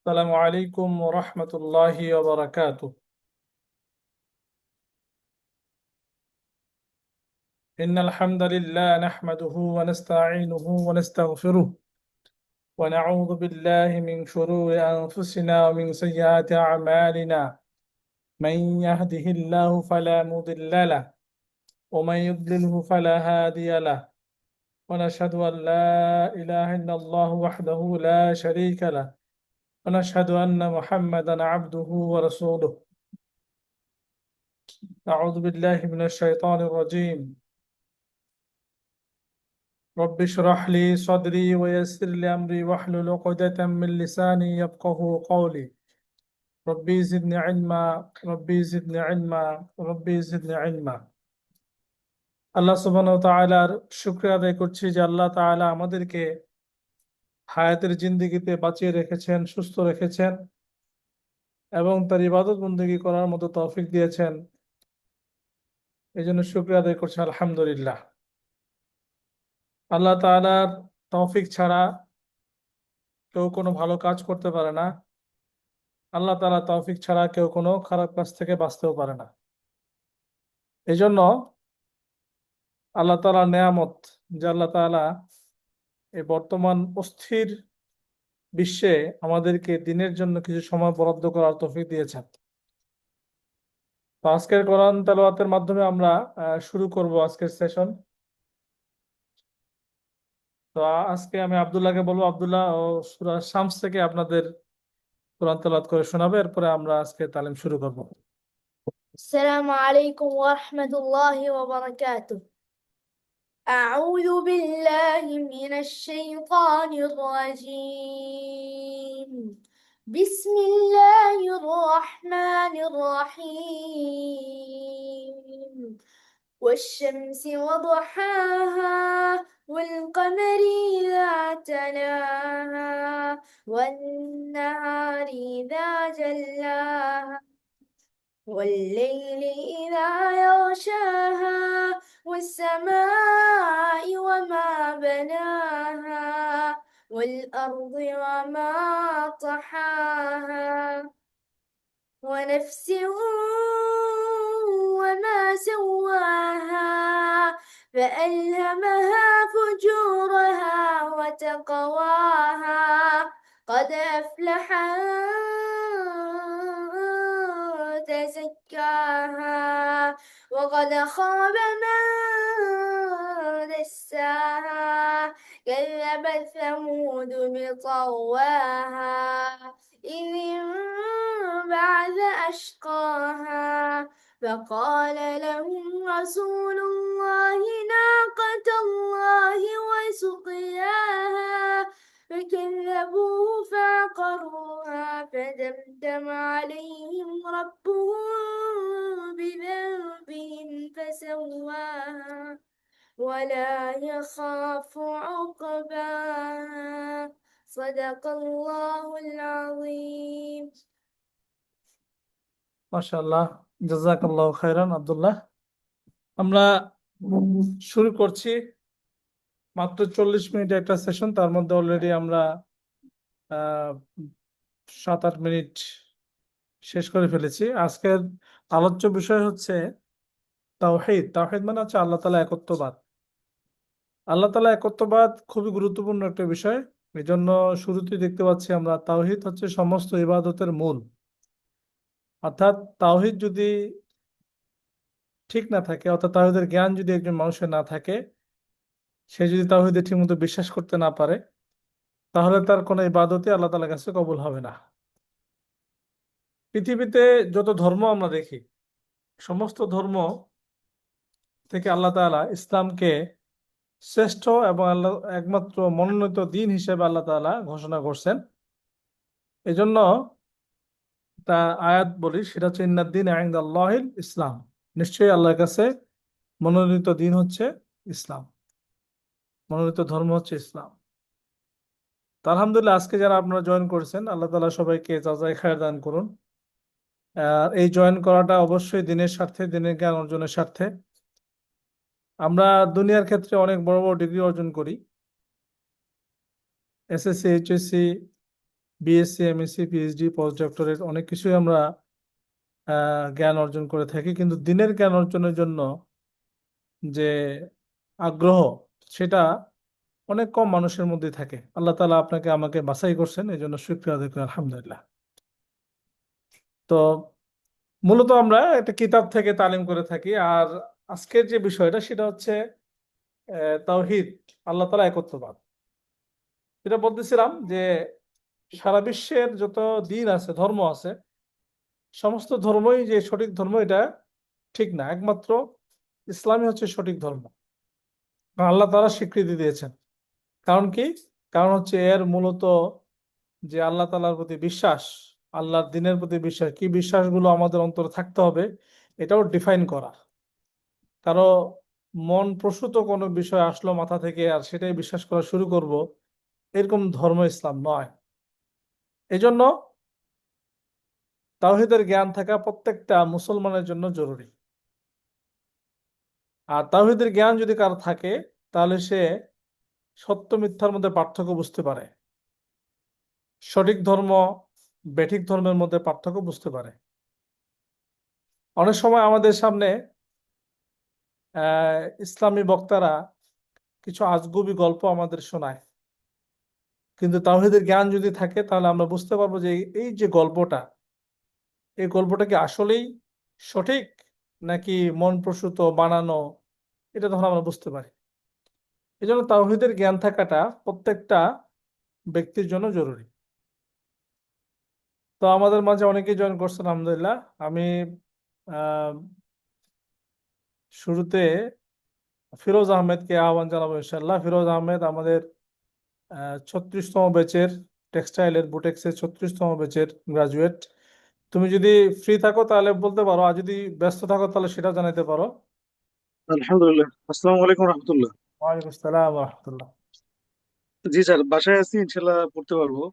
السلام عليكم ورحمة الله وبركاته. إن الحمد لله نحمده ونستعينه ونستغفره ونعوذ بالله من شرور أنفسنا ومن سيئات أعمالنا. من يهده الله فلا مضل له ومن يضلله فلا هادي له، ونشهد أن لا إله إلا الله وحده لا شريك له، ونشهد أن محمدا عبده ورسوله. أعوذ بالله من الشيطان الرجيم. رب اشرح لي صدري ويسر لي أمري واحلل عقدة من لساني يفقه قولي. ربي زدني علما ربي زدني علما ربي زدني علما। আল্লাহ সুবহানাহু ওয়া তাআলার শুকরিয়া আদায় করছি যে আল্লাহ তাআলা আমাদেরকে হায়াতের জিন্দেগিতে বাঁচিয়ে রেখেছেন, সুস্থ রেখেছেন এবং তার ইবাদত বন্দেগী করার মতো তৌফিক দিয়েছেন। এই জন্য শুকরিয়া আদায় করছি, আলহামদুলিল্লাহ। আল্লাহ তাআলার তৌফিক ছাড়া কেউ কোনো ভালো কাজ করতে পারে না। আল্লাহ তাআলা তৌফিক ছাড়া কেউ কোনো খারাপ কাজ থেকে বাঁচতেও পারে না। এই জন্য আল্লাহ তাআলার নেয়ামত যে আল্লাহ তাআলা এই বর্তমান অস্থির বিশ্বে আমাদেরকে দিনের জন্য কিছু সময় বরাদ্দ করার তৌফিক দিয়েছেন। তো আজকের কোরআন তেলাওয়াতের মাধ্যমে আমরা শুরু করব আজকের সেশন। তো আজকে আমি আব্দুল্লাহকে বলবো, আব্দুল্লাহ ও সূরা শামস থেকে আপনাদের কোরআন তেলাওয়াত করে শোনাবে, এরপরে আমরা আজকে তালিম শুরু করব। السلام عليكم ورحمة الله وبركاته. أعوذ بالله من الشيطان الرجيم. بسم الله الرحمن الرحيم. والشمس وضحاها والقمر إذا تلاها والنهار إذا جلاها والليل إذا يغشاها والسماء وما بناها والأرض وما طحاها ونفس وما سواها فألهمها فجورها وتقواها قد أفلح تزكاها وقد خاب من دساها كذبت ثمود بطغواها إذ انبعث أشقاها فقال لهم رسول الله ناقة الله وسقياها فكذبوه فعقروها فدمدم عليهم ربهم بذنبهم فسواها ولا يخاف عقباها صدق الله العظيم. মাশাআল্লাহ, জাযাকাল্লাহু খাইরান আব্দুল্লাহ। আমরা শুরু করছি। মাত্র 40 মিনিট একটা সেশন, তার মধ্যে অলরেডি আমরা 7-8 মিনিট শেষ করে ফেলেছি। আজকের আলোচ্য বিষয় হচ্ছে তাওহীদ। তাওহীদ মানে হচ্ছে আল্লাহ তাআলা একত্ববাদ। আল্লাহ তাআলা একত্ববাদ খুবই গুরুত্বপূর্ণ একটা বিষয়। এই জন্য শুরুতেই দেখতে পাচ্ছি আমরা তাওহীদ হচ্ছে সমস্ত ইবাদতের মূল। অর্থাৎ তাওহীদ যদি ঠিক না থাকে, অর্থাৎ তাওহীদের জ্ঞান যদি একজন মানুষের না থাকে, সে যদি তাওহীদে ঠিকমতো বিশ্বাস করতে না পারে, তাহলে তার কোনো ইবাদতই আল্লাহ তাআলার কাছে কবুল হবে না। পৃথিবীতে যত ধর্ম আমরা দেখি, সমস্ত ধর্ম থেকে আল্লাহ তাআলা ইসলামকে শ্রেষ্ঠ এবং আল্লাহ একমাত্র মনোনীত দিন হিসেবে আল্লাহ তাআলা ঘোষণা করছেন। এই জন্য তা আয়াত বলি, সেটা হচ্ছে ইন্নাদ-দীন ইনদাল্লাহিল ইসলাম। নিশ্চয়ই আল্লাহর কাছে মনোনীত দিন হচ্ছে ইসলাম, মনোনীত ধর্ম হচ্ছে ইসলাম। তো আলহামদুলিল্লাহ, আজকে যারা আপনারা জয়েন করেছেন, আল্লাহ তাআলা সবাইকে জাযায়ে খায়ের দান করুন। এই জয়েন করাটা অবশ্যই দিনের স্বার্থে, দিনের জ্ঞান অর্জনের স্বার্থে। আমরা দুনিয়ার ক্ষেত্রে অনেক বড় বড় ডিগ্রি অর্জন করি, SSC, HSC, BSc, MSc, PhD, post doctorate অনেক কিছুই আমরা জ্ঞান অর্জন করে থাকি, কিন্তু দিনের জ্ঞান অর্জনের জন্য যে আগ্রহ, সেটা অনেক কম মানুষের মধ্যে থাকে। আল্লাহ তাআলা আপনাকে আমাকে বাছাই করছেন, এই জন্য শুকরিয়া আদায় করি, আলহামদুলিল্লাহ। তো মূলত আমরা একটা কিতাব থেকে তালিম করে থাকি। আর আজকের যে বিষয়টা সেটা হচ্ছে তাওহীদ, আল্লাহ তাআলা একত্ববাদ। যেটা বলতেছিলাম যে সারা বিশ্বের যত দিন আছে, ধর্ম আছে, সমস্ত ধর্মই যে সঠিক ধর্ম এটা ঠিক না। একমাত্র ইসলামই হচ্ছে সঠিক ধর্ম, কারণ আল্লাহ তাআলা স্বীকৃতি দিয়েছেন। কারণ কি? কারণ হচ্ছে এর মূলত যে আল্লাহ তাআলার প্রতি বিশ্বাস, আল্লাহর দিনের প্রতি বিশ্বাস, কি বিশ্বাসগুলো আমাদের অন্তরে থাকতে হবে এটাও ডিফাইন করা। কারো মন প্রসূত কোনো বিষয় আসলো মাথা থেকে আর সেটাই বিশ্বাস করা শুরু করব, এরকম ধর্ম ইসলাম নয়। এজন্য তাওহীদের জ্ঞান থাকা প্রত্যেকটা মুসলমানের জন্য জরুরি। আর তাওহীদের জ্ঞান যদি কারো থাকে, তাহলে সে সত্য মিথ্যার মধ্যে পার্থক্য বুঝতে পারে, সঠিক ধর্ম বেঠিক ধর্মের মধ্যে পার্থক্য বুঝতে পারে। অনেক সময় আমাদের সামনে ইসলামী বক্তারা কিছু আজগুবি গল্প আমাদের শোনায়, কিন্তু তাওহীদের জ্ঞান যদি থাকে তাহলে আমরা বুঝতে পারবো যে এই যে গল্পটা, এই গল্পটা কি আসলেই সঠিক নাকি মন প্রসূত বানানো, এটা তখন আমরা বুঝতে পারি। এই জন্য তাওহীদের জ্ঞান থাকাটা প্রত্যেকটা ব্যক্তির জন্য জরুরি। তো আমাদের মাঝে অনেকেই জয়েন করছেন, আলহামদুলিল্লাহ। আমি আহ, শুরুতে ফিরোজ আহমেদকে আহ্বান জানাবো ইনশাল্লাহ। ফিরোজ আহমেদ আমাদের 36তম ব্যাচের, টেক্সটাইলের বুটেক্সের 36তম ব্যাচের গ্রাজুয়েট। তুমি যদি ফ্রি থাকো তাহলে বলতে পারো, আর যদি ব্যস্ত থাকো তাহলে সেটা জানাতে পারো। আলহামদুলিল্লাহ, আসসালামু আলাইকুম রহমতুল্লাহ। ওয়ালাইকুম আসসালাম রহমতুল্লাহ। জি স্যার, বাসায় আছি, ইনশাল্লাহ পড়তে পারবো।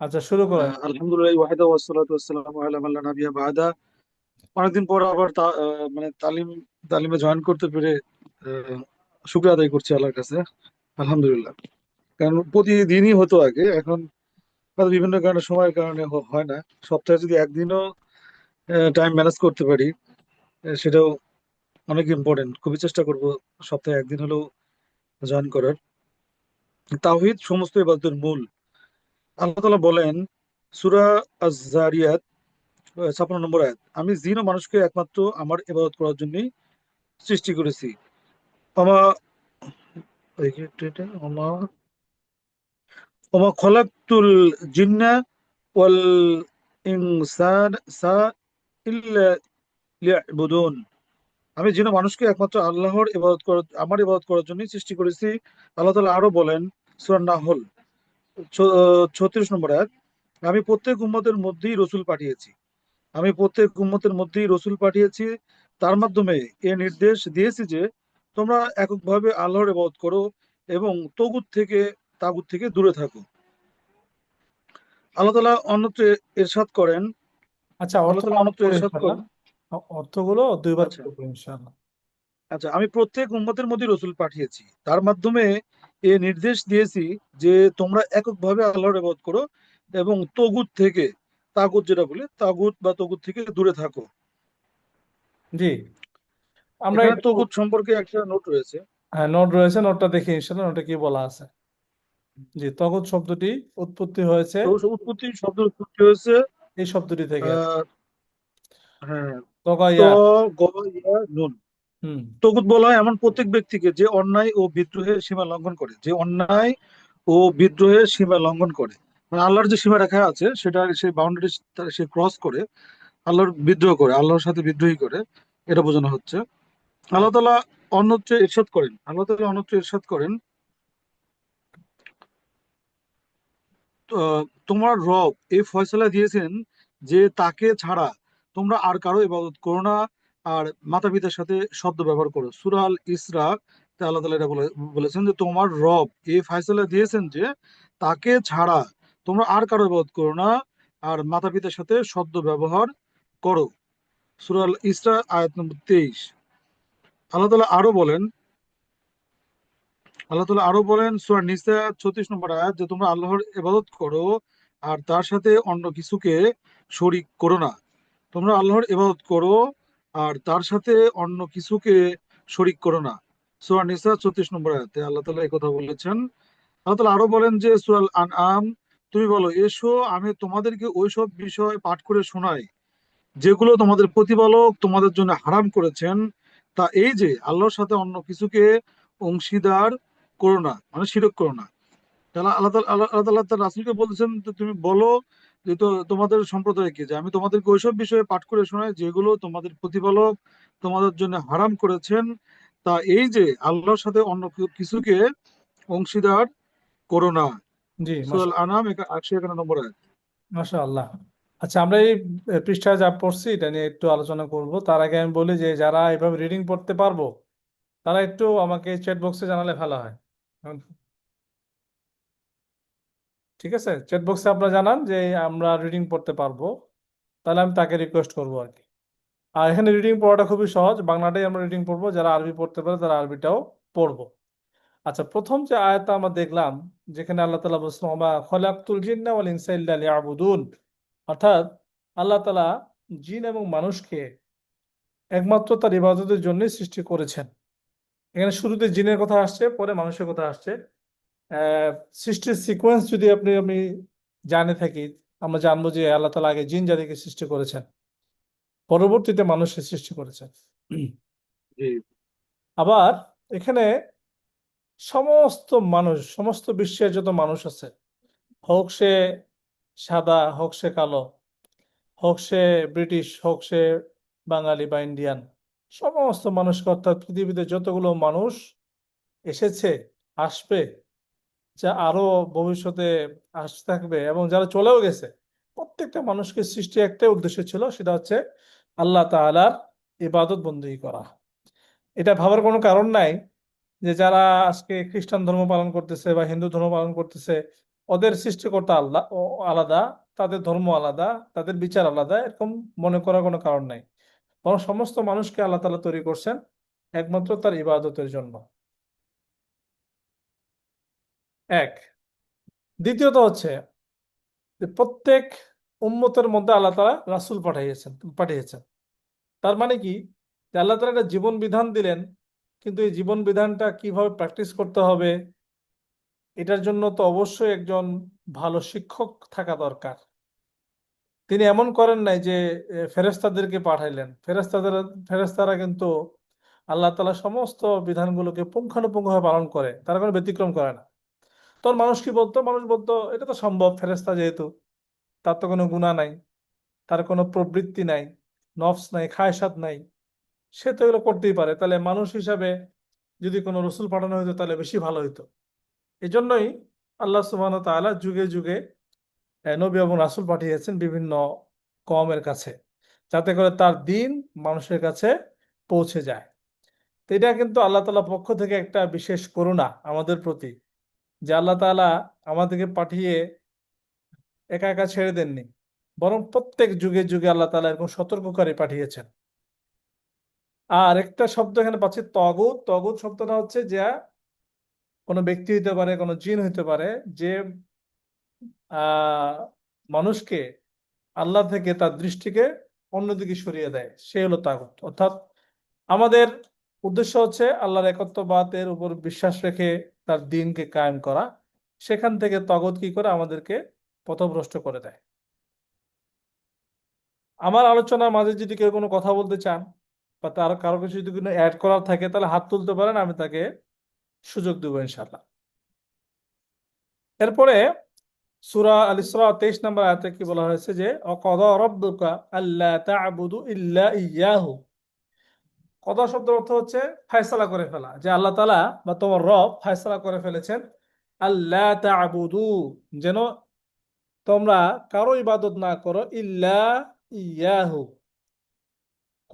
আচ্ছা, শুরু করো। আলহামদুলিল্লাহ ওয়াহিদা ওয়াসসালাতু ওয়াসসালামু আলা মান লা নাবিয়্যা বা'দা। অনেকদিন পর আবার মানে তালিমে জয়েন করতে পেরে শুকরিয়া আদায় করছি আল্লাহর কাছে। আলহামদুলিল্লাহ। কারণ প্রতিদিনই হতো আগে, এখন হয়তো বিভিন্ন কারণে, সময়ের কারণে হয় না। সপ্তাহে যদি একদিনও টাইম ম্যানেজ করতে পারি, সেটাও অনেক ইম্পর্টেন্ট। খুবই চেষ্টা করব সপ্তাহে একদিন হলেও জয়েন করার। তাওহীদ সমস্ত ইবাদতের মূল। আল্লাহ তাআলা বলেন সূরা আয-যারিয়াত 56 নম্বর আয়াত, আমি জিন ও মানুষকে একমাত্র আমার ইবাদত করার জন্যই সৃষ্টি করেছি। আমা এই যে এটা, আমা আমা খলাকতুল জিন্না ওয়াল ইনসানা ইল্লা লিয়াবুদুন। আমি জিন ও মানুষকে একমাত্র আল্লাহর ইবাদত করার, আমার ইবাদত করার জন্যই সৃষ্টি করেছি। আল্লাহ তাআলা আরো বলেন সূরা নাহল 36 নম্বর আয়াত, আমি প্রত্যেক উম্মতের মধ্যেই রসূল পাঠিয়েছি। আমি প্রত্যেক উম্মতের মধ্যেই রসূল পাঠিয়েছি, তার মাধ্যমে এ নির্দেশ দিয়েছি যে তোমরা এককভাবে আল্লাহর ইবাদত করো এবং তাগুত থেকে দূরে থাকো। আল্লাহ তাআলা অন্যত্র ইরশাদ করেন, আচ্ছা, আল্লাহ অর্থটা তাআলা আমি অন্যত্র বলি ইরশাদ ইনশাল্লাহ। করেন। অর্থগুলো দুইবার আচ্ছা, করবো ইনশাল্লাহ। আচ্ছা, আমি প্রত্যেক উম্মতের মধ্যে রসূল পাঠিয়েছি, তার মাধ্যমে এ নির্দেশ দিয়েছি যে তোমরা এককভাবে আল্লাহর ইবাদত করো এবং তাগুত যেটা বলে, তাগুত বা তগুত থেকে দূরে থাকো। জি, আমরা এখানে একটু, তগুত সম্পর্কে একটা নোট রয়েছে। হ্যাঁ, নোট রয়েছে, নোটটা দেখি ইনশাল্লাহ, নোটে কি বলা আছে। জি, তগত শব্দটি উৎপত্তি হয়েছে তো শব্দের উৎপত্তি হয়েছে এই শব্দটি থেকে। আহ হ্যাঁ, ত তগাইয়া। গ ইয়া নুন। হুম। তগুত বলা হয় এমন প্রত্যেক ব্যক্তিকে যে অন্যায় ও বিদ্রোহের সীমা লঙ্ঘন করে, মানে আল্লাহর যে সীমা রেখা আছে সেটা, সেই বাউন্ডারি সে ক্রস করে আল্লাহর সাথে বিদ্রোহী করে, এটা বোঝানো হচ্ছে। আল্লাহ তাআলা অন্যত্র ইরশাদ করেন, তোমার রব এই ফয়সালা দিয়েছেন যে তাকে ছাড়া তোমরা আর কারো ইবাদত করো না, আর মাতা পিতার সাথে শব্দ ব্যবহার করো। সূরা আল ইসরা তে আল্লাহ তাআলা এটা বলেছেন যে তোমার রব এই ফয়সালা দিয়েছেন যে তাকে ছাড়া তোমরা আর কারো ইবাদত করো না, আর মাতা পিতার সাথে শব্দ ব্যবহার করো। সূরা আল ইসরা আয়াত নম্বর 23। আল্লাহ তাআলা আরো বলেন আল্লাহ তাআলা আরো বলেন সূরা নিসা 36 নম্বর আয়াত, যে তোমরা আল্লাহর ইবাদত করো আর তার সাথে অন্য কিছুকে শরিক করো না। তোমরা আল্লাহর ইবাদত করো আর তার সাথে অন্য কিছুকে শরিক করো না। সূরা নিসা 34 নম্বর আয়াতে আল্লাহ তাআলা এই কথা বলেছেন। আল্লাহ তাআলা আরো বলেন যে সূরা আনআম, তুমি বলো, এসো আমি তোমাদেরকে ওইসব বিষয় পাঠ করে শোনাই যেগুলো তোমাদের প্রতিপালক তোমাদের জন্য হারাম করেছেন। তা এই যে আল্লাহর সাথে অন্য কিছুকে অংশীদার করো না, মানে শিরক করো না। তাহলে আল্লাহ তার রাসূলকে বলছেন যে তুমি বলো যে তোমাদের সম্প্রদায়কে যে আমি তোমাদেরকে ওইসব বিষয়ে পাঠ করে শোনাই যেগুলো তোমাদের প্রতিপালক তোমাদের জন্য হারাম করেছেন। তা এই যে আল্লাহর সাথে অন্য কিছুকে অংশীদার করো না। জি, সূরা আনাম 151 নম্বর আয়াত। মাশাআল্লাহ। আচ্ছা, আমরা এই পৃষ্ঠায় যা পড়ছি এটা নিয়ে একটু আলোচনা করব। তার আগে আমি বলি যে যারা এভাবে রিডিং পড়তে পারবো তারা একটু আমাকে চ্যাট বক্সে জানালে ভালো হয়। ঠিক আছে, চ্যাট বক্সে আপনারা জানান যে আমরা রিডিং পড়তে পারবো, তাহলে আমি তাকে রিকোয়েস্ট করবো আর কি। আর এখানে রিডিং পড়াটা খুবই সহজ, বাংলাটাই আমরা রিডিং পড়বো, যারা আরবি পড়তে পারে তারা আরবিটাও পড়বো। আচ্ছা, প্রথম যে আয়াতটা আমরা দেখলাম যেখানে আল্লাহ তাআলা বলছেন ওমা খলাকতুল জিন্না ওয়াল ইনসা ইল্লা লিয়াবুদুন, অর্থাৎ আল্লাহ তাআলা জিন এবং মানুষকে একমাত্র তার ইবাদতের জন্যই সৃষ্টি করেছেন। এখানে শুরুতে জিনের কথা আসছে, পরে মানুষের কথা আসছে। আহ, সৃষ্টির সিকোয়েন্স যদি আমি জানে থাকি, আমরা জানবো যে আল্লাহ তাআলা আগে জিন জাতিকে সৃষ্টি করেছেন, পরবর্তীতে মানুষের সৃষ্টি করেছেন। জি আবার এখানে সমস্ত মানুষ, সমস্ত বিশ্বের যত মানুষ আছে, হোক সে সাদা, হোক সে কালো, হোক সে ব্রিটিশ, হোক সে বাঙালি বা ইন্ডিয়ান, সমস্ত মানুষকে, অর্থাৎ পৃথিবীতে যতগুলো মানুষ এসেছে, আসবে, যা আরো ভবিষ্যতে আসতে থাকবে এবং যারা চলেও গেছে, প্রত্যেকটা মানুষকে সৃষ্টি একটাই উদ্দেশ্য ছিল, সেটা হচ্ছে আল্লাহ তাআলার ইবাদত বন্দেগী করা। এটা ভাবার কোনো কারণ নাই যে যারা আজকে খ্রিস্টান ধর্ম পালন করতেছে বা হিন্দু ধর্ম পালন করতেছে ওদের সৃষ্টিকর্তা আল্লাহ আলাদা, তাদের ধর্ম আলাদা, তাদের বিচার আলাদা, এরকম মনে করার কোনো কারণ নাই। বরং সমস্ত মানুষকে আল্লাহ তাআলা তৈরি করছেন একমাত্র তার ইবাদতের জন্য। এক, দ্বিতীয়ত হচ্ছে যে প্রত্যেক উম্মতের মধ্যে আল্লাহ তাআলা রাসূল পাঠিয়েছেন। তার মানে কি, যে আল্লাহ তাআলা একটা জীবন বিধান দিলেন, কিন্তু এই জীবন বিধানটা কিভাবে প্র্যাকটিস করতে হবে এটার জন্য তো অবশ্যই একজন ভালো শিক্ষক থাকা দরকার। তিনি এমন করেন নাই যে ফেরেশতাদেরকে পাঠাইলেন। ফেরেশতারা কিন্তু আল্লাহ তাআলা সমস্ত বিধানগুলোকে পুঙ্খানুপুঙ্খভাবে পালন করে, তারা কোনো ব্যতিক্রম করে না। তখন মানুষ কি বলতো? মানুষ বলতো এটা তো সম্ভব, ফেরেশতা যেহেতু, তার তো কোনো গুনাহ নাই, তার কোনো প্রবৃত্তি নাই, নফস নাই, খায়সাত নাই, সে তো এগুলো করতেই পারে, তাহলে মানুষ হিসাবে যদি কোনো রসুল পাঠানো হতো তাহলে বেশি ভালো হতো। এই জন্যই আল্লাহ সুবহানাহু ওয়া তাআলা যুগে যুগে নবী এবং রাসূল পাঠিয়েছেন বিভিন্ন কওমের কাছে, যাতে করে তার দিন মানুষের কাছে পৌঁছে যায়। তো এটা কিন্তু আল্লাহ তাআলার পক্ষ থেকে একটা বিশেষ করুণা আমাদের প্রতি, যে আল্লাহ তাআলা আমাদেরকে পাঠিয়ে একা একা ছেড়ে দেননি, বরং প্রত্যেক যুগে যুগে আল্লাহ তাআলা এরকম সতর্ককারী পাঠিয়েছেন। আর একটা শব্দ এখানে পাচ্ছি, তগুত। তগুত শব্দটা হচ্ছে যে কোনো ব্যক্তি হইতে পারে, কোনো জিন হইতে পারে, যে আহ মানুষকে আল্লাহ থেকে তার দৃষ্টিকে অন্যদিকে সরিয়ে দেয়, সে হলো তাগুত। অর্থাৎ আমাদের উদ্দেশ্য হচ্ছে আল্লাহর একত্ববাদের উপর বিশ্বাস রেখে তার দ্বীনকে কায়েম করা, সেখান থেকে তাগুত কি করে আমাদেরকে পথভ্রষ্ট করে দেয়। আমার আলোচনার মাঝে যদি কেউ কোনো কথা বলতে চান বা তার কারো কিছু যদি কোনো অ্যাড করার থাকে তাহলে হাত তুলতে পারেন, আমি তাকে সুযোগ দেবো ইনশাল্লাহ। এরপরে সূরা আল ইসরা 23 নম্বর আয়াতে কি বলা হয়েছে যে অকদা রাব্বুকা আল্লা তা'বুদু ইল্লা ইয়াহু। কদা শব্দের অর্থ হচ্ছে ফয়সালা করে ফেলা, যে আল্লাহ তাআলা বা তোমার রব ফয়সালা করে ফেলেছেন আল্লা তা'বুদু, যেন তোমরা কারো ইবাদত না করো, ইল্লা ইয়াহু,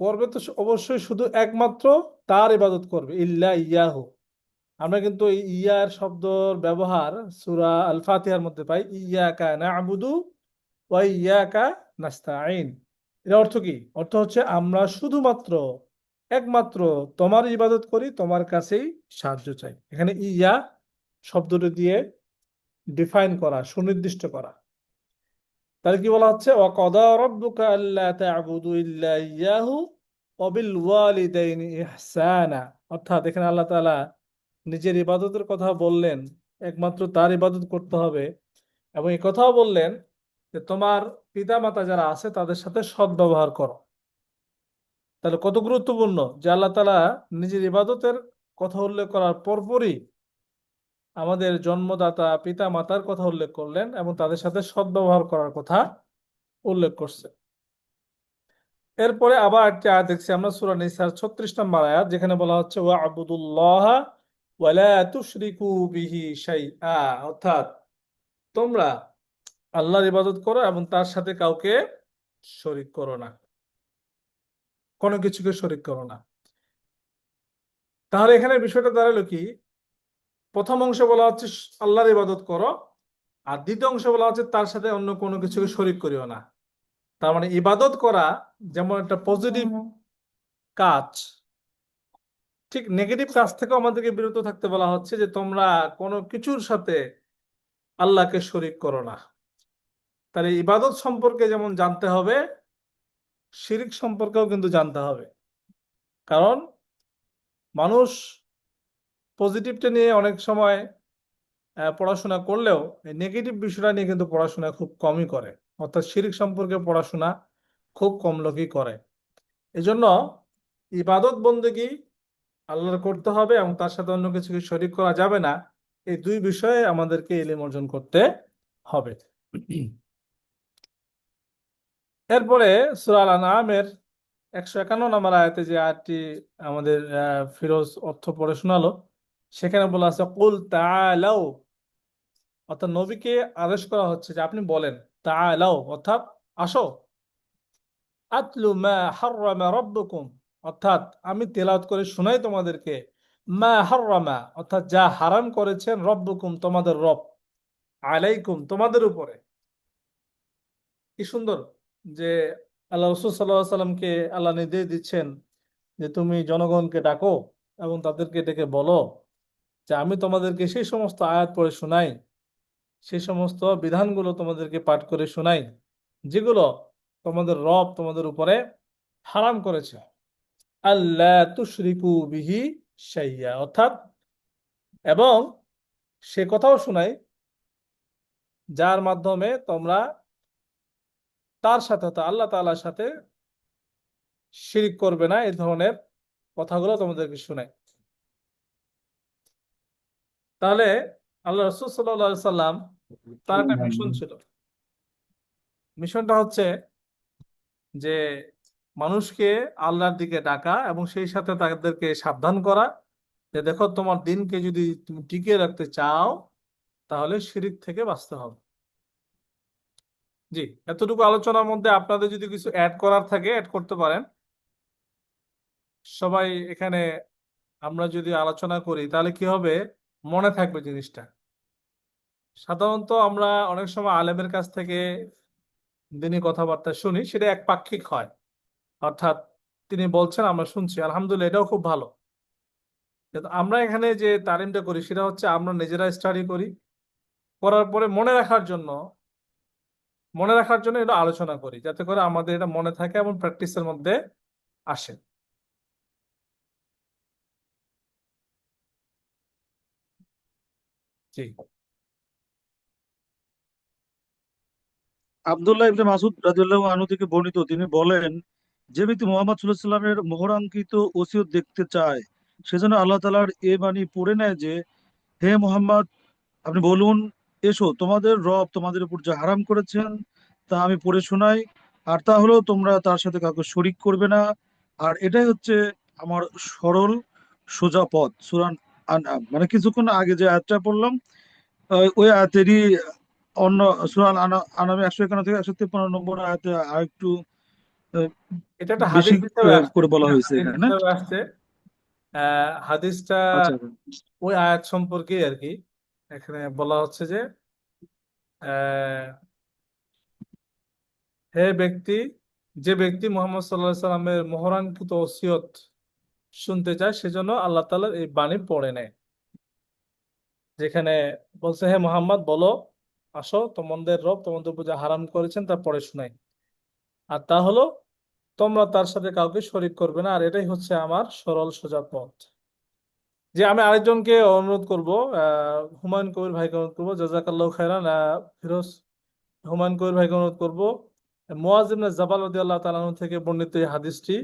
করবে তো অবশ্যই শুধু একমাত্র তার ইবাদত করবে, ইল্লা ইয়াহু। আমরা কিন্তু এই ইয়ার শব্দর ব্যবহার সূরা আল ফাতিহার মধ্যে পাই, ইয়াকা না'বুদু ওয়া ইয়াকা নাস্তাঈন। এর অর্থ কি? অর্থ হচ্ছে আমরা শুধুমাত্র একমাত্র তোমার ইবাদত করি, তোমার কাছেই সাহায্য চাই। এখানে ইয়া শব্দটি দিয়ে ডিফাইন করা, সুনির্দিষ্ট করা। তাহলে কি বলা হচ্ছে, ওয়াকাদা রাব্বুকা আল্লা তা'বুদু ইল্লা ইয়াহু ওয়া বিল ওয়ালিদাইনি ইহসানা। অর্থাৎ এখানে আল্লাহ তাআলা নিজের ইবাদতের কথা বললেন, একমাত্র তার ইবাদত করতে হবে, এবং এই কথাও বললেন যে তোমার পিতা মাতা যারা আছে তাদের সাথে সদ্ব্যবহার করো। তাহলে কত গুরুত্বপূর্ণ যে আল্লাহ তাআলা নিজের ইবাদতের কথা উল্লেখ করার পরপরই আমাদের জন্মদাতা পিতা মাতার কথা উল্লেখ করলেন এবং তাদের সাথে সদ্ব্যবহার করার কথা উল্লেখ করছে। এরপরে আবার একটা আয়াত দেখছি আমরা সূরা নিসার 36 নম্বর আয়াত, যেখানে বলা হচ্ছে ওয়া আবুদুল্লাহ ওয়া লা তুশরিকু বিহি শাইআ। অর্থাৎ তোমরা আল্লাহর ইবাদত করো এবং তার সাথে কাউকে শরীক করো না, কোনো কিছুকে শরীক করো না। তাহলে এখানে বিষয়টা দাঁড়ালো কি, প্রথম অংশে বলা হচ্ছে আল্লাহর ইবাদত করো, আর দ্বিতীয় অংশে বলা হচ্ছে তার সাথে অন্য কোনো কিছুকে শরীক করিও না। তার মানে ইবাদত করা যেমন একটা পজিটিভ কাজ, ঠিক নেগেটিভ কাজ থেকেও আমাদেরকে বিরত থাকতে বলা হচ্ছে যে তোমরা কোনো কিছুর সাথে আল্লাহকে শরীক করো না। তাহলে ইবাদত সম্পর্কে যেমন জানতে হবে, শিরিক সম্পর্কেও কিন্তু জানতে হবে। কারণ মানুষ পজিটিভটা নিয়ে অনেক সময় পড়াশোনা করলেও নেগেটিভ বিষয়টা নিয়ে কিন্তু পড়াশোনা খুব কমই করে। অর্থাৎ শিরিক সম্পর্কে পড়াশোনা খুব কম লোকই করে। এজন্য ইবাদত বন্দেগী আল্লাহর করতে হবে এবং তার সাথে অন্য কিছুকে শরীক করা যাবে না। এই দুই বিষয়ে আমাদেরকে ইলম অর্জন করতে হবে। এরপরে সূরা আল আনআমের 151 নম্বর আয়াতে যে আয়াতটি আমাদের ফিরোজ অর্থ পড়ে শোনালো, সেখানে বলা আছে কুল তাআলাও। অর্থাৎ নবীকে আদেশ করা হচ্ছে যে আপনি বলেন, তাআলাও অর্থাৎ আসো, আতলু মা হাররামা রাব্বুকুম, অর্থাৎ আমি তেলাওয়াত করে শোনাই তোমাদেরকে, মা হাররামা অর্থাৎ যা হারাম করেছেন, রব্বুকুম তোমাদের রব, আলাইকুম তোমাদের উপরে। কি সুন্দর যে আল্লাহ রাসূল সাল্লাল্লাহু আলাইহি সাল্লামকে আল্লাহ নির্দেশ দিচ্ছেন যে তুমি জনগণকে ডাকো এবং তাদেরকে ডেকে বলো যে আমি তোমাদেরকে সেই সমস্ত আয়াত পড়ে শোনাই, সেই সমস্ত বিধানগুলো তোমাদেরকে পাঠ করে শোনাই যেগুলো তোমাদের রব তোমাদের উপরে হারাম করেছে। আল্লাহ তুশরিকু বিহি শাইয়া, অর্থাৎ এবং সে কথাও শোনাই যার মাধ্যমে তোমরা তার সাথে অর্থাৎ আল্লাহ তাআলার সাথে শিরিক করবে না, এই ধরনের কথাগুলো তোমাদেরকে শোনাই। তাহলে আল্লাহ রাসূল সাল্লাল্লাহু আলাইহি সাল্লাম তার একটা মিশন ছিল। মিশনটা হচ্ছে যে মানুষকে আল্লাহর দিকে ডাকা এবং সেই সাথে তাদেরকে সাবধান করা যে দেখো তোমার দিনকে যদি তুমি টিকিয়ে রাখতে চাও তাহলে শিরিক থেকে বাঁচতে হবে। জি, এতটুকু আলোচনার মধ্যে আপনাদের যদি কিছু অ্যাড করার থাকে অ্যাড করতে পারেন। সবাই এখানে আমরা যদি আলোচনা করি তাহলে কি হবে, মনে থাকবে জিনিসটা। সাধারণত আমরা অনেক সময় আলেমের কাছ থেকে দিনী কথাবার্তা শুনি, সেটা একপাক্ষিক হয়। অর্থাৎ তিনি বলছেন আমরা শুনছি, আলহামদুলিল্লাহ, এটাও খুব ভালো। কিন্তু আমরা এখানে যে তালিমটা করি সেটা হচ্ছে আমরা নিজেরা স্টাডি করি, করার পরে মনে রাখার জন্য এটা আলোচনা করি যাতে করে আমাদের এটা মনে থাকে এবং প্র্যাকটিসের মধ্যে আসে। জি। আব্দুল্লাহ ইবনে মাসুদ রাদিয়াল্লাহু আনহু থেকে বর্ণিত, তিনি বলেন, যে ব্যক্তি মুহাম্মদ সাল্লাল্লাহু আলাইহি সাল্লামের মোহরাঙ্কিত ওসিয়ত দেখতে চায় সেজন্য আল্লাহ তাআলার এ বাণী পড়ে নেয় যে, হে মুহাম্মদ, আপনি বলুন, এসো, তোমাদের রব তোমাদের উপর যা হারাম করেছেন তা আমি পড়ে শোনাই, আর তা হলো তোমরা তার সাথে কাউকে শরিক করবে না, আর এটাই হচ্ছে আমার সরল সোজা পথ। সূরা আনআম, মানে কিছুক্ষণ আগে যে আয়াতটা পড়লাম, ওই আয়াতেরই অন্য সূরা আনামে 151 থেকে 153 নম্বর আয়াতে আর একটু আহ, এটা একটা বেশি হাদিস হিসেবে আসছে, করে বলা এটা হয়েছে হাদিস এখানে। হিসেবে আসছে। হাদিসটা আচ্ছা। ওই আয়াত সম্পর্কে আর কি। এখানে বলা হচ্ছে যে আহ, হে ব্যক্তি, যে ব্যক্তি মোহাম্মদ সাল্লাল্লাহু আলাইহি সাল্লামের মোহরাঙ্কিত ওসিয়ত শুনতে চায় সেজন্য আল্লাহ তাআলার এই বাণী পড়ে নেয়, যেখানে বলছে হে মোহাম্মদ বলো, আসো, তোমাদের রব তোমাদের উপর যা হারাম করেছেন তা পড়ে শোনাই। আর তা হলো, তোমরা তার সাথে কাউকে শরীক করবে না, আর এটাই হচ্ছে আমার সরল সোজা পথ। যে আমি আরেকজনকে অনুরোধ করব, হুমায়ুন কবির ভাইকে অনুরোধ করবো, জাজাকাল্লাহ খাইরান। ফিরোজ, হুমায়ুন কবির ভাইকে অনুরোধ করবো, মুআজ ইবনে জাবাল রাদিয়াল্লাহু তাআলা আনহু থেকে বর্ণিত এই হাদিসটি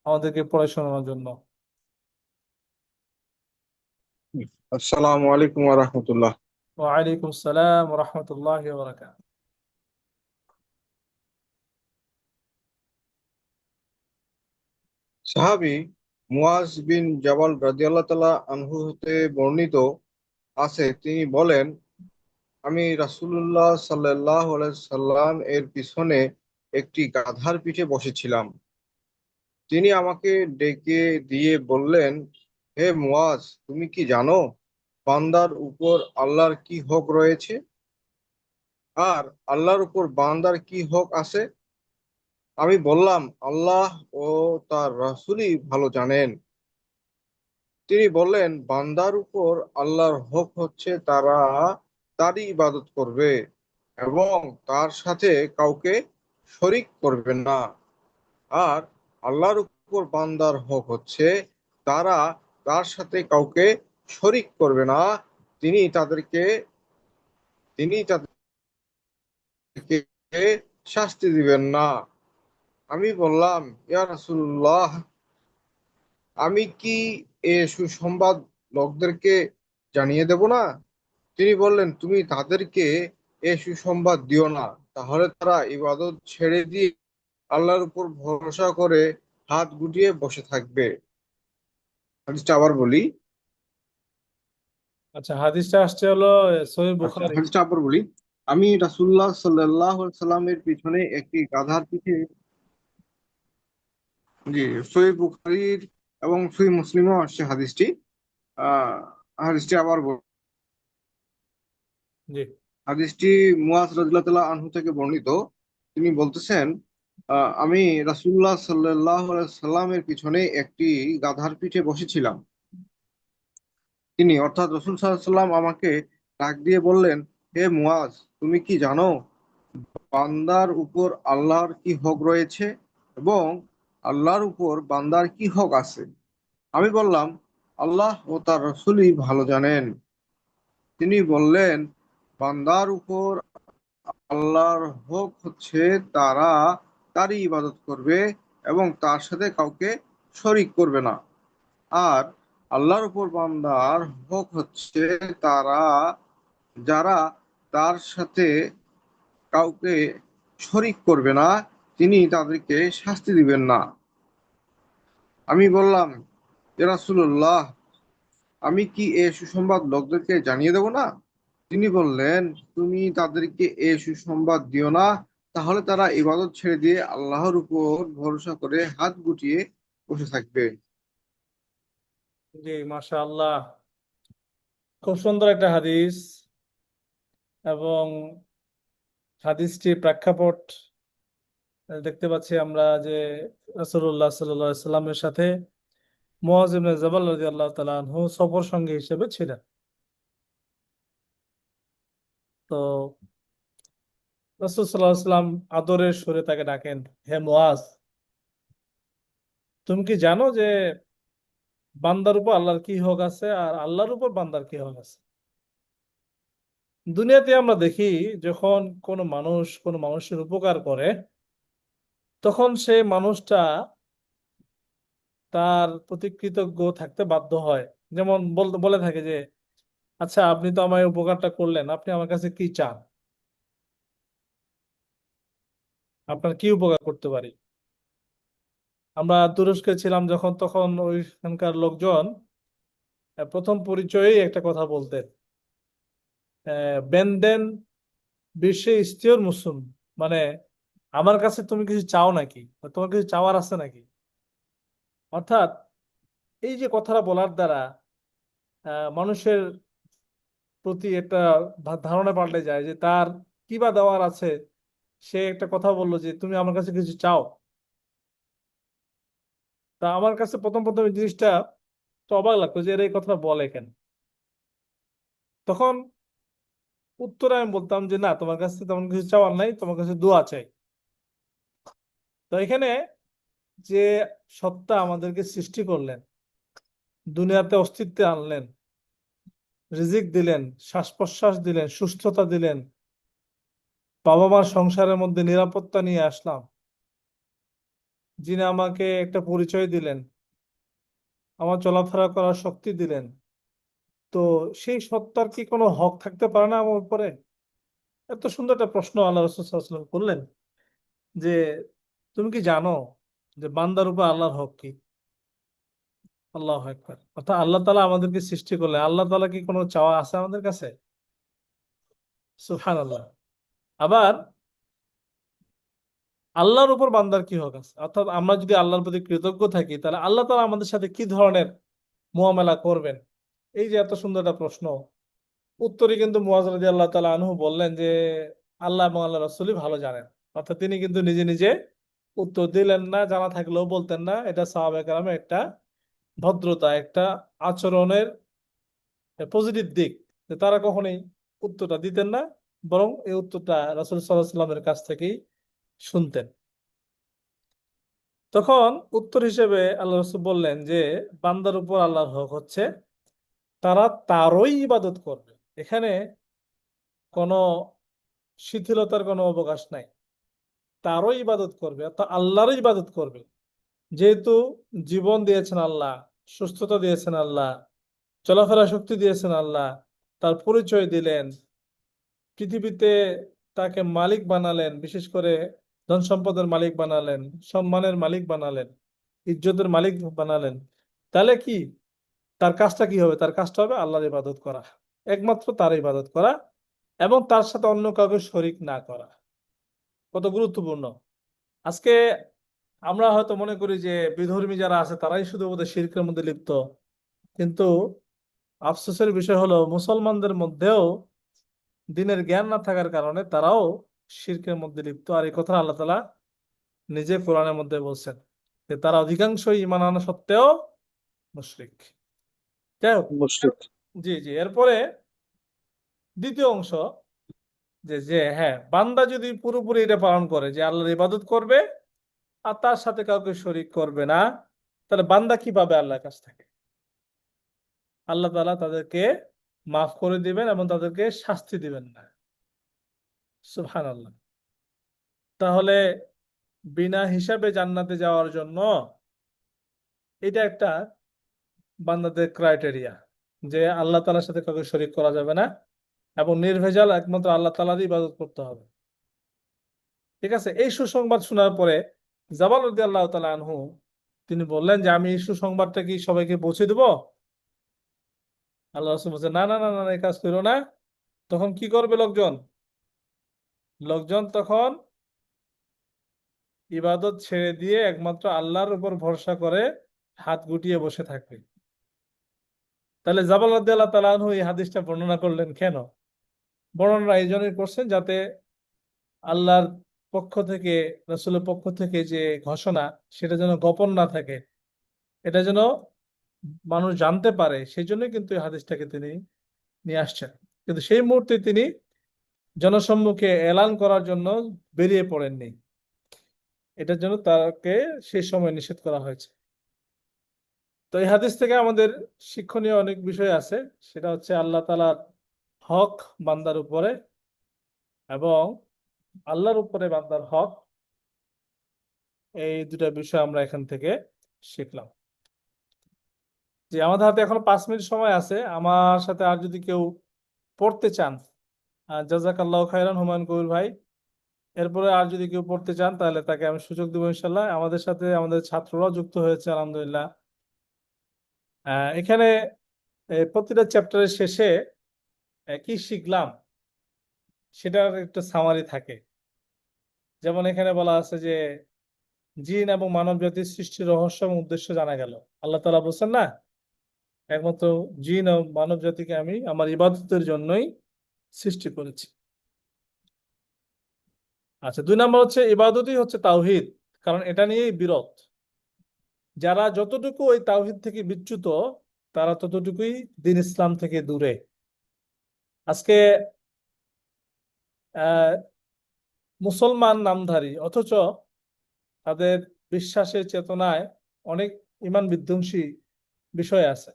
আমাদেরকে পড়ে শোনানোর জন্য। আসসালামু আলাইকুম ওয়া রাহমাতুল্লাহ। ওয়া আলাইকুম আসসালাম ওয়া রাহমাতুল্লাহি ওয়া বারাকাতুহু। সাহাবী মুয়াজ বিন জাবাল রাদিয়াল্লাহু তাআলা আনহু হতে বর্ণিত আছে, তিনি বলেন, আমি রাসূলুল্লাহ সাল্লাল্লাহু আলাইহি সাল্লাম এর পিছনে একটি গাধার পিঠে বসেছিলাম। তিনি আমাকে ডেকে দিয়ে বললেন, হে মুয়াজ, তুমি কি জানো বান্দার উপর আল্লাহর কি হক রয়েছে আর আল্লাহর উপর বান্দার কি হক আছে? আমি বললাম, আল্লাহ ও তার রাসূলই ভালো জানেন। তিনি বললেন, বান্দার উপর আল্লাহর হক হচ্ছে তারা তারই ইবাদত করবে এবং তার সাথে কাউকে শরিক করবে না। আর আল্লাহর উপর বান্দার হক হচ্ছে তারা তার সাথে কাউকে শরিক করবে না। তিনি তাদেরকে তিনি তাদেরকে শাস্তি দিবেন না। আমি বললাম, ইয়া রাসূলুল্লাহ, আমি কি এ সুসংবাদ লোকদেরকে জানিয়ে দেব না? তিনি বললেন, তুমি তাদেরকে এ সুসংবাদ দিও না, তাহলে তারা ইবাদত ছেড়ে দিয়ে আল্লাহর উপর ভরসা করে হাত গুটিয়ে বসে থাকবে। হাদিসটা আবার বলি। আচ্ছা, হাদিসটা আসছে হলো সহিহ আচ্ছা, বুখারী। হাদিসটা আবার বলি। আমি রাসূলুল্লাহ সাল্লাল্লাহু আলাইহি সাল্লামের পিছনে একটি গাধার পিঠে, জি, সহিহ বুখারীর এবং সহিহ মুসলিমও আসছে হাদিসটি। আহ হাদিসটি আবার বলি। জি। হাদিসটি মুয়াজ রাদিয়াল্লাহু তাআলা আনহু থেকে বর্ণিত। তিনি বলতেছেন, আমি রাসূলুল্লাহ সাল্লাল্লাহু আলাইহি সাল্লামের পিছনে একটি গাধার পিঠে বসেছিলাম। তিনি অর্থাৎ রাসূল সাল্লাল্লাহু আলাইহি সাল্লাম আমাকে ডাক দিয়ে বললেন, হে মুয়াজ, তুমি কি জানো বান্দার উপর আল্লাহর কি হক রয়েছে এবং আল্লাহর উপর বান্দার কি হক আছে? আমি বললাম, আল্লাহ ও তার রাসূলই ভালো জানেন। তিনি বললেন, বান্দার উপর আল্লাহর হক হচ্ছে তারা তারই ইবাদত করবে এবং তার সাথে কাউকে শরিক করবে না। আর আল্লাহর উপর বান্দার হক হচ্ছে তারা যারা তার সাথে কাউকে শরিক করবে না, তিনি তাদেরকে শাস্তি দিবেন না। আমি বললাম, ইয়া রাসূলুল্লাহ, আমি কি এ সুসংবাদ লোকদেরকে জানিয়ে দেব না? তিনি বললেন, তুমি তাদেরকে এ সুসংবাদ দিও না, তাহলে তারা ইবাদত ছেড়ে দিয়ে আল্লাহর উপর ভরসা করে হাত গুটিয়ে বসে থাকবে। জি, মাশাআল্লাহ, খুব সুন্দর একটা হাদিস। এবং হাদিসটি প্রেক্ষাপট দেখতে পাচ্ছি আমরা যে রাসূলুল্লাহ সাল্লাল্লাহু আলাইহি সাল্লামের সাথে মুআজ ইবনে জাবাল রাদিয়াল্লাহু তাআলা আনহু সফর সঙ্গী হিসেবে ছিলেন। তো রাসূল সাল্লাল্লাহু আলাইহি সাল্লাম আদরের সুরে তাকে ডাকেন, হে মুআজ, তুমি কি জানো যে বান্দার উপর আল্লাহর কি হক আছে আর আল্লাহর উপর বান্দার কি হক আছে? দুনিয়াতে আমরা দেখি, যখন কোনো মানুষের উপকার করে, তখন সেই মানুষটা তার প্রতি কৃতজ্ঞ থাকতে বাধ্য হয়। যেমন বলে থাকে যে, আচ্ছা, আপনি তো আমায় উপকারটা করলেন, আপনি আমার কাছে কি চান? আপনার কি উপকার করতে পারি? আমরা তুরস্কে ছিলাম যখন, তখন ওইখানকার লোকজন প্রথম পরিচয়েই একটা কথা বলতেন, বেনদেন বিশ্বে ইস্তিওর মুসুম, মানে আমার কাছে তুমি কিছু চাও নাকি, বা তোমার কিছু চাওয়ার আছে নাকি? অর্থাৎ এই যে কথাটা বলার দ্বারা মানুষের প্রতি একটা ধারণা পাল্টে যায় যে তার কি বা দেওয়ার আছে। সে একটা কথা বললো যে তুমি আমার কাছে কিছু চাও। তা আমার কাছে প্রথম প্রথম এই জিনিসটা তো অবাক লাগতো যে এরা এই কথাটা বলে কেন। তখন উত্তরে আমি বলতাম যে না, তোমার কাছে তেমন কিছু চাওয়ার নাই, তোমার কাছে দোয়া চাই। তো এখানে যে সত্তা আমাদেরকে সৃষ্টি করলেন, দুনিয়াতে অস্তিত্বে আনলেন, রিজিক দিলেন, শ্বাস প্রশ্বাস দিলেন, সুস্থতা দিলেন, বাবা মার সংসারের মধ্যে নিরাপত্তা নিয়ে আসলাম, যিনি আমাকে একটা পরিচয় দিলেন, আমার চলাফেরা করার শক্তি দিলেন, তো সেই সত্তার কি কোনো হক থাকতে পারে না আমার উপরে? এত সুন্দর একটা প্রশ্ন আল্লাহ রাসূল সাল্লাল্লাহু আলাইহি ওয়াসাল্লাম করলেন যে তুমি কি জানো যে বান্দার উপর আল্লাহর হক কি? আল্লাহু আকবার। অর্থাৎ আল্লাহ তাআলা আমাদেরকে সৃষ্টি করলেন, আল্লাহ তাআলা কি কোনো চাওয়া আছে আমাদের কাছে? সুবহানাল্লাহ। আবার আল্লাহর উপর বান্দার কি হক আছে? অর্থাৎ আমরা যদি আল্লাহর প্রতি কৃতজ্ঞ থাকি, তাহলে আল্লাহ তাআলা আমাদের সাথে কি ধরনের মুআমালা করবেন? এই যে এত সুন্দর একটা প্রশ্ন, উত্তরে কিন্তু মুআয রাদিয়াল্লাহু তাআলা আনহু বললেন যে আল্লাহ এবং আল্লাহ রাসূলই ভালো জানেন। অর্থাৎ তিনি কিন্তু নিজে নিজে উত্তর দিলেন না, জানা থাকলেও বলতেন না। এটা সাহাবায়ে কেরামের একটা ভদ্রতা, একটা আচরণের পজিটিভ দিক, যে তারা কখনোই উত্তরটা দিতেন না, বরং এই উত্তরটা রাসূল সাল্লাল্লাহু আলাইহি ওয়াসাল্লামের কাছ থেকেই শুনতেন। তখন উত্তর হিসেবে আল্লাহ রাসূল বললেন যে বান্দার উপর আল্লাহর হক হচ্ছে তারা তারই ইবাদত করবে। এখানে কোনো শিথিলতার কোনো অবকাশ নাই। তারও ইবাদত করবে, অর্থাৎ আল্লাহরই ইবাদত করবে। যেহেতু জীবন দিয়েছেন আল্লাহ, সুস্থতা দিয়েছেন আল্লাহ, চলাফেরা শক্তি দিয়েছেন আল্লাহ, তার পরিচয় দিলেন, পৃথিবীতে তাকে মালিক বানালেন, বিশেষ করে ধন সম্পদের মালিক বানালেন, সম্মানের মালিক বানালেন, ইজ্জতের মালিক বানালেন, তাহলে কি তার কাজটা কি হবে? তার কাজটা হবে আল্লাহর ইবাদত করা, একমাত্র তার ইবাদত করা, এবং তার সাথে অন্য কাউকে শরিক না করা। কত গুরুত্বপূর্ণ! আজকে আমরা হয়তো মনে করি যে বিধর্মী যারা আছে তারাই শুধু বোধহয় শিরকের মধ্যে লিপ্ত, কিন্তু আফসোসের বিষয় হলো মুসলমানদের মধ্যেও দ্বীনের জ্ঞান না থাকার কারণে তারাও শিরকের মধ্যে লিপ্ত। আর এই কথা আল্লাহ তাআলা নিজে কোরআনের মধ্যে বলছেন যে তারা অধিকাংশই ঈমান আনা সত্ত্বেও মুশরিক। যাই হোক, মুশরিক। জি জি, এরপরে দ্বিতীয় অংশ, যে যে হ্যাঁ, বান্দা যদি পুরোপুরি এটা পালন করে যে আল্লাহর ইবাদত করবে আর তার সাথে কাউকে শরিক করবে না, তাহলে বান্দা কি পাবে আল্লাহর কাছ থেকে? আল্লাহ তাআলা তাদেরকে মাফ করে দিবেন এবং তাদেরকে শাস্তি দিবেন না। সুবহানাল্লাহ। তাহলে বিনা হিসাবে জান্নাতে যাওয়ার জন্য এটা একটা বান্দাদের ক্রাইটেরিয়া, যে আল্লাহ তাআলার সাথে কাউকে শরিক করা যাবে না এবং নির্ভেজাল একমাত্র আল্লাহ তাআলারই ইবাদত করতে হবে। ঠিক আছে, এই সুসংবাদ শোনার পরে জাবাল রাদিয়াল্লাহু তাআলা আনহু তিনি বললেন যে আমি এই সুসংবাদটা কি সবাইকে পৌঁছে দেব? আল্লাহ রাসূল বলছেন না না না না, এই কাজ করো না। তখন কি করবে লোকজন? লোকজন তখন ইবাদত ছেড়ে দিয়ে একমাত্র আল্লাহর উপর ভরসা করে হাত গুটিয়ে বসে থাকবে। তাহলে জাবাল রাদিয়াল্লাহু তাআলা আনহু এই হাদিসটা বর্ণনা করলেন কেন? বর্ণনা এই জন্যই করছেন যাতে আল্লাহর পক্ষ থেকে, রাসূলের পক্ষ থেকে যে ঘোষণা, সেটা যেন গোপন না থাকে, এটা যেন মানুষ জানতে পারে, সেই জন্য কিন্তু এই হাদিসটাকে তিনি নিয়ে আসছেন। কিন্তু সেই মুহূর্তে তিনি জনসম্মুখে এলান করার জন্য বেরিয়ে পড়েননি, এটার জন্য তাকে সেই সময় নিষেধ করা হয়েছে। তো এই হাদিস থেকে আমাদের শিক্ষণীয় অনেক বিষয় আছে। সেটা হচ্ছে আল্লাহ তাআলার হক বান্দার উপরে এবং আল্লাহর উপরে বান্দার হক, এই দুটা বিষয় আমরা এখান থেকে শিখলাম। যে আমাদের হাতে এখন 5 মিনিট সময় আছে, আমার সাথে আর যদি কেউ পড়তে চান, জাযাকাল্লাহু খাইরান হুমায়ুন কবির ভাই, এরপরে আর যদি কেউ পড়তে চান তাহলে তাকে আমি সুযোগ দেবো ইনশাল্লাহ। আমাদের সাথে আমাদের ছাত্ররাও যুক্ত হয়েছে আলহামদুলিল্লাহ। এখানে প্রতিটা চ্যাপ্টারের শেষে কি শিখলাম সেটার একটা সামারি থাকে। যেমন এখানে বলা আছে যে জিন এবং মানব জাতির সৃষ্টির রহস্য এবং উদ্দেশ্য জানা গেল। আল্লাহ তাআলা বলছেন না, একমাত্র জিন ও মানব জাতিকে আমি আমার ইবাদতের জন্যই সৃষ্টি করেছি। আচ্ছা, 2 নম্বর হচ্ছে ইবাদতই হচ্ছে তাওহীদ, কারণ এটা নিয়েই বিরোধ। যারা যতটুকু ওই তাওহীদ থেকে বিচ্যুত, তারা ততটুকুই দ্বীন ইসলাম থেকে দূরে। আজকে আহ, মুসলমান নামধারী, অথচ তাদের বিশ্বাসের চেতনায় অনেক ইমান বিধ্বংসী বিষয় আছে।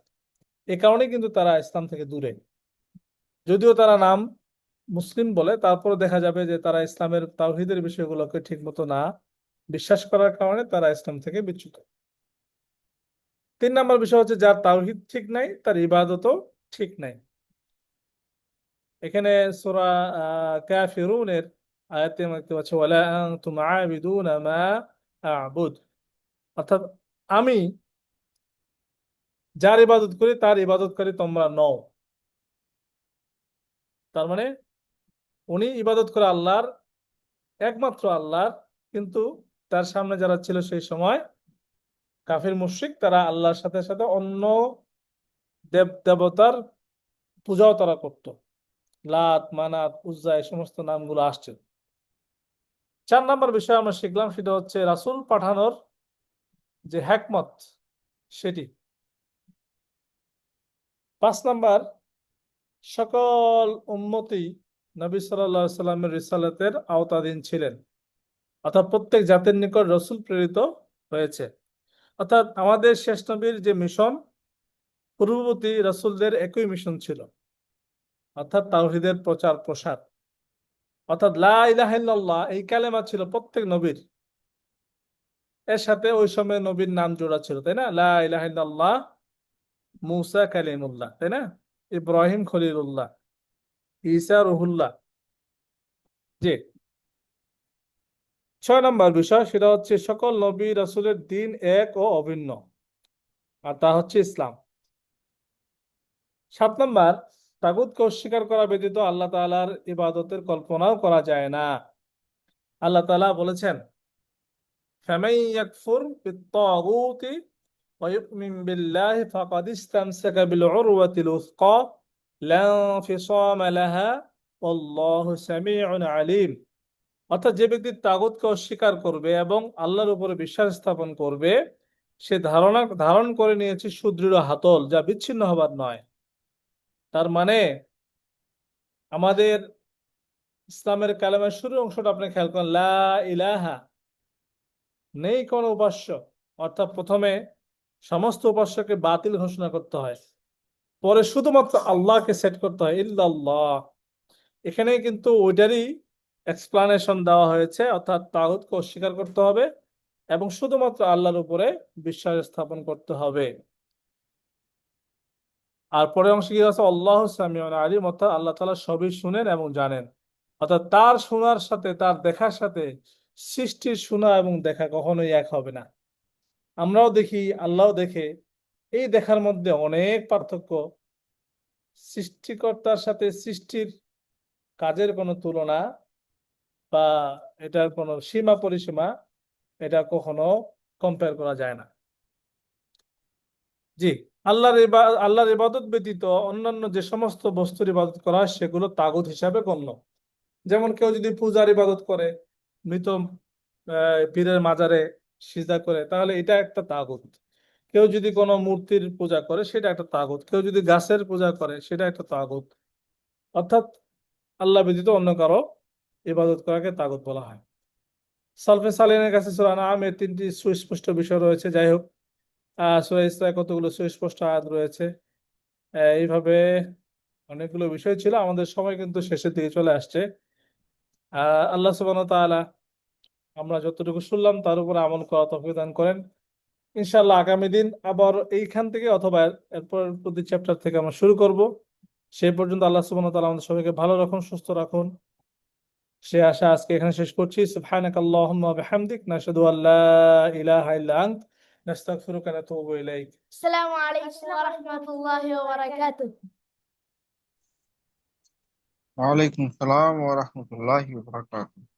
এ কারণে কিন্তু তারা ইসলাম থেকে দূরে। যদিও তারা নাম মুসলিম বলে, তারপরে দেখা যাবে যে তারা ইসলামের তাওহীদের বিষয়গুলোকে ঠিক মতো না বিশ্বাস করার কারণে তারা ইসলাম থেকে বিচ্যুত। 3 নম্বর বিষয় হচ্ছে, যার তাওহীদ ঠিক নাই তার ইবাদতও ঠিক নাই। এখানে সূরা কাফিরুনের আয়াতে আমরা দেখতে পাচ্ছি, ওয়ালা আনতুম আবিদুনা মা আ'বুদ, অর্থাৎ আমি যার ইবাদত করি তার ইবাদতকারী তোমরা নও। তার মানে উনি ইবাদত করে আল্লাহর, একমাত্র আল্লাহর, কিন্তু তার সামনে যারা ছিল সেই সময় কাফির মুশরিক, তারা আল্লাহর সাথে সাথে অন্য দেব দেবতার পূজাও তারা করত। লাত, মানাত, উজ্জা, এই সমস্ত নামগুলো আসছে। 4 নম্বর বিষয় আমরা শিখলাম, সেটা হচ্ছে রাসূল পাঠানোর যে হিকমত সেটি। 5 নম্বর, সকল উম্মতি নবী সাল্লাল্লাহু আলাইহি সাল্লামের রিসালাতের আওতাধীন ছিলেন, অর্থাৎ প্রত্যেক জাতির নিকট রসূল প্রেরিত হয়েছে। অর্থাৎ আমাদের শেষ নবীর যে মিশন, পূর্ববর্তী রাসূলদের একই মিশন ছিল, অর্থাৎ তাওহীদের প্রচার প্রসার। অর্থাৎ লা ইলাহা ইল্লাল্লাহ এই কালেমা ছিল প্রত্যেক নবীর, এর সাথে ওই সময় নবীর নাম জোড়া ছিল, তাই না? লা ইলাহা ইল্লাল্লাহ মুসা কালিমুল্লাহ, তাই না? ইব্রাহিম খলিলুল্লাহ, ঈসা রুহুল্লাহ। জি। 6 নম্বর বিষয়, সেটা হচ্ছে সকল নবী রাসূলের দিন এক ও অভিন্ন, আর তা হচ্ছে ইসলাম। 7 নম্বর, তাগুতকে অস্বীকার করা ব্যতীত আল্লাহ তাআলার ইবাদতের কল্পনাও করা যায় না। আল্লাহ তাআলা বলেছেন, ফামান ইয়াকফুর বিত-তাগুতি ওয়া ইউমিন বিল্লাহি ফাকাদ ইসতামসাকা বিল উরওয়াতিল উসকা লা ইনফিসামা লাহা ওয়াল্লাহু সামিউন আলিম। অর্থাৎ যে ব্যক্তি তাগুতকে অস্বীকার করবে এবং আল্লাহর উপরে বিশ্বাস স্থাপন করবে, সে ধারণ করে নিয়েছে সুদৃঢ় হাতল, যা বিচ্ছিন্ন হবার নয়। তার মানে আমাদের ইসলামের কালেমার শুরুর অংশটা আপনি খেয়াল করেন, লা ইলাহা, নেই কোন উপাস্য। অর্থাৎ প্রথমে সমস্ত উপাস্যকে বাতিল ঘোষণা করতে হয়, পরে শুধুমাত্র আল্লাহকে সেট করতে হয়, ইল্লাল্লাহ। এখানে কিন্তু ওইটারই এক্সপ্লানেশন দেওয়া হয়েছে, অর্থাৎ তাগুতকে অস্বীকার করতে হবে এবং শুধুমাত্র আল্লাহর উপরে বিশ্বাস স্থাপন করতে হবে। আর পরের অংশে কি আছে, আল্লাহ সামিউন আলিম, অর্থাৎ আল্লাহ তাআলা সবই শুনেন এবং জানেন। অর্থাৎ তার শোনার সাথে তার দেখার সাথে সৃষ্টির শোনা এবং দেখা কখনোই এক হবে না। আমরাও দেখি, আল্লাহও দেখে, এই দেখার মধ্যে অনেক পার্থক্য। সৃষ্টিকর্তার সাথে সৃষ্টির কাজের কোনো তুলনা বা এটার কোনো সীমা পরিসীমা, এটা কখনো কম্পেয়ার করা যায় না। জি। আল্লাহর ইবাদত ব্যতীত অন্যান্য যে সমস্ত বস্তুর ইবাদত করা হয় সেগুলো তাগুত হিসাবে গণ্য। যেমন কেউ যদি পূজার ইবাদত করে, মৃত পীরের মাজারে সিজদা করে, তাহলে এটা একটা তাগুত। কেউ যদি কোনো মূর্তির পূজা করে সেটা একটা তাগুত। কেউ যদি গাছের পূজা করে সেটা একটা তাগুত। অর্থাৎ আল্লাহ ব্যতীত অন্য কারো ইবাদত করাকে তাগুত বলা হয়। সালফে সালেহিনের কাছে সূরা আনআমের 3টি সুস্পষ্ট বিষয় রয়েছে। যাই হোক, সূরা ইসরায় কতগুলো সুস্পষ্ট আয়াত রয়েছে। এইভাবে অনেকগুলো বিষয় ছিল, আমাদের সময় কিন্তু শেষের দিকে চলে আসছে। আল্লাহ সুবহানাহু ওয়া তাআলা আমরা যতটুকু শুনলাম তার উপরে আমল করা তৌফিক দান করেন। ইনশাআল্লাহ আগামী দিন আবার এইখান থেকে অথবা এরপর প্রতি চ্যাপ্টার থেকে আমরা শুরু করব। সেই পর্যন্ত আল্লাহ সুবহানাহু ওয়া তাআলা আমাদের সবাইকে ভালো রাখুন, সুস্থ রাখুন, সে আশা আজকে এখানে শেষ করছি। সুবহানাকাল্লাহুম্মা ওয়া বিহামদিক, নাশহাদু আল্লা ইলাহা ইল্লা আন্ত, নাস্তাগফিরুকা ওয়া নাতুবু ইলাইক। السلام عليكم ورحمة الله وبركاته. ওয়ালাইকুম আসসালাম ওয়া রাহমাতুল্লাহি ওয়া বারাকাতুহু।